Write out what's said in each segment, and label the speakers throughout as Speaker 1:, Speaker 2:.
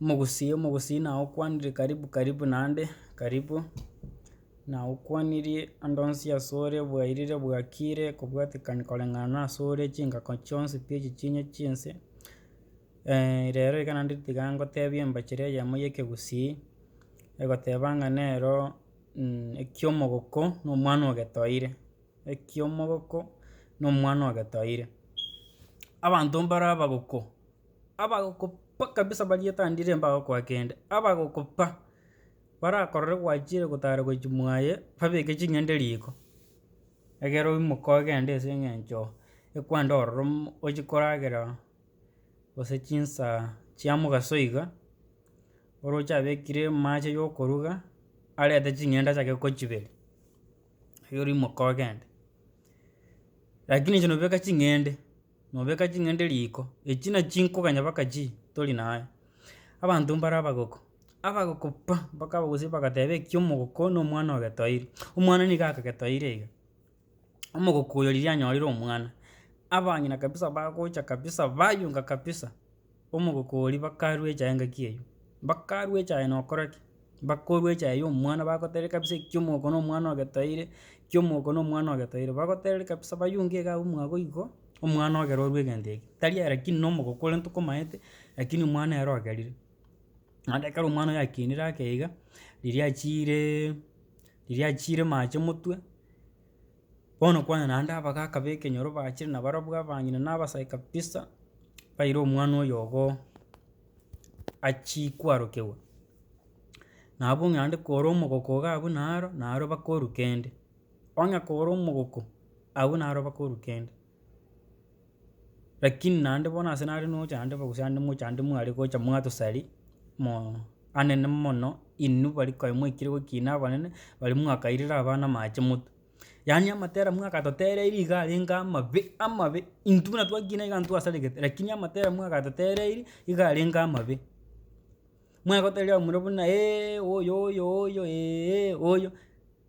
Speaker 1: Omogusii naokwanire karibu naende karibu naokwaniri ande onsi asore bwairire bwakire kobwatekani koreng'ana asore chingako chionsi pi echi chinye chinse. Rero iga naende tiga ngotebia embachera eyemo ya ekegusii egoteba ng'a nero ekia omogoko na omwana ogetoire, ekia omogoko na omwana ogetoire. Abanto mbare abagoko pa kabisa barietandire embagoko ake ende, abagoko pa barakorora gwachire gotara gochia mwaye babeke ching'ende riko, egere oimoke ogende ase eng'encho ekwenda ororo ochie koragera gose chinsa chia mogaso iga, oroche abekire amache ya okoruga arete ching'ende achake kochiberia, iga oimoke ogende. Lakini inche nobeka ching'ende riko, echi nachio nkoganya mpaka chii tori naye. Abanto mbare abagoko pa mpaka abagusii bagoteba ekia omogoko na omwana ogetoire, omwana niga akagetoire iga, omogoko oyo riria anyorire omwana, abang'ina kabisa bagocha kabisa bayunga kabisa omogoko oria bakarwa echae engaki eywo, bakarwa echae na okora ki, bakorwa echae ya omwana bagotereria kabisa ekia omogoko na omwana ogetoire, ekia omogoko na omwana ogetoire, bagotereria kabisa bayunga iga abwo mwago igo, omwana ogerorwe egento eke. Tari aye lakini na omogoko ore ntokomaete, lakini omwana ere ogerire. Naende ekero omwana oyo akinire ake iga, riria achire mache motwe, bono kwanya naende abagaka ba ekenyoro bachire nabarabwo abang'ina na abasae kabisa, baira omwana oyo ogo achikwa arokewa. Nabo naende kora omogoko iga abwo naro bakorwa kende, onye kora omogoko abwo naro bakorwa kende. Lakini naende bono ase nare nocha naende abagusii ande mocha ande mware gocha mwatosari anene mono inwe bari konya mwaikire gokina abanene bari mwakairire abana mache motwe. Yaani amatera mwakatotereiri iga arenge amabe, intwe buna twakina iga ntwasaregete, lakini amatera mwakatotereiri iga arenge amabe. Mwagotereria bamura buna oyo oyo,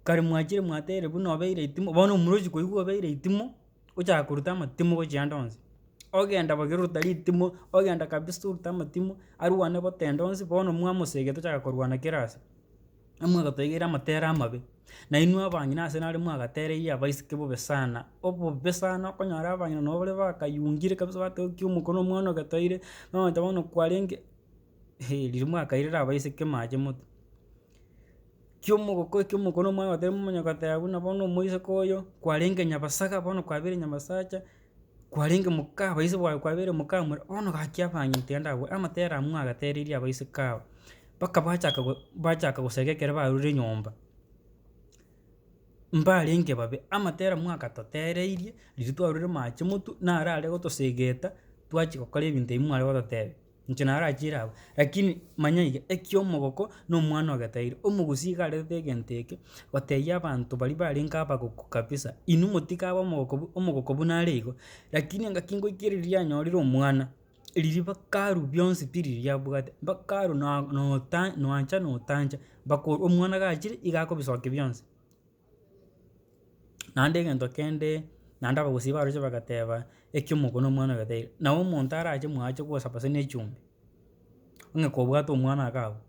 Speaker 1: kare mwachire mwateire buna obeire itimo, bono omura ochia koigwa obeire itimo, ochaka koruta amatimo gochia ande onsi, ogenda bogiro oruta ritimo, ogenda kabisa oruta amatimo, arwane bo tenda onsi, bono mwamosegete ochaka korwana kera ase, mwagatoigeire amatera amabe. Na inwe abang'ina ase nare mwagatereirie abaiseke bobe sana, obobe sana okonyora abang'ina nabo bare bakayungire kabisa bateba ekia omogoko na omwana ogetoire, nonye bono kwarenge riria mwakairire abaiseke mache motwe. Ekia omogoko na omwana ogetoire momanya goteba buna bono omoiseke oyo kwarenge nyabasaga, bono kwabeire nyabasacha, kwarenge moka abaise kwabeire moka mura, bono gaki abang'ina tiga ndabwate, amatera aywo mwagatereirie abaiseke aba mpaka bachaka goseka ekero barure nyomba, mbarenge babe, amatera mwakatotereirie riria twarure mache motwe naro are gotosegeta twachia gokora ebinto ebio mware gototebia, inche naro achire abwo. Lakini manya iga ekia omogoko na omwana ogetoire, omogusii iga arentete egento eke gotebia abanto baria barenge abagoko kabisa, inwe motige abe omogoko buna are igo, lakini engaki ngoikera riria anyorire omwana, riria bakarwa bionsi pi riria abwate, bakarwa noancha na otancha, bakorwa omwana gachire iga akobisokia bionsi. Naende egento kende, naende abagusii baroche bagateba ekia omogoko na omwana ogetoire, nabo omonto arache mwache kogosaba gose na echumbi, ong'e kobwate omwana iga abwo,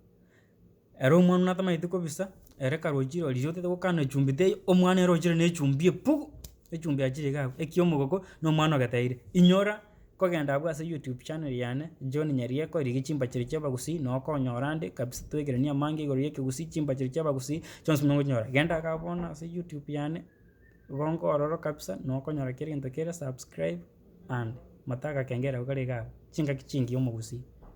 Speaker 1: ere omwana natamaeti kobisa, ere kare ochire riria otete gokana echumbi teiyo, omwana ere ochire na echumbi epugu, echumbi achire iga abwo, ekia omogoko na omwana ogetoire. Inyora kogenda abwo ase youtube channel yane John Nyarieko rigia chimbacheri chia abagusii noo okonyora ande kabisa twaegerania amange igoro ya ekegusii, chimbacheri chia abagusii chionsi buna okochinyora. Genda iga bono ase youtube yane, igo nkoorora kabisa noo okonyora kera egento kere subscribe and mata agakengele ako kare iga abwo, chingaki chingiya omogusii.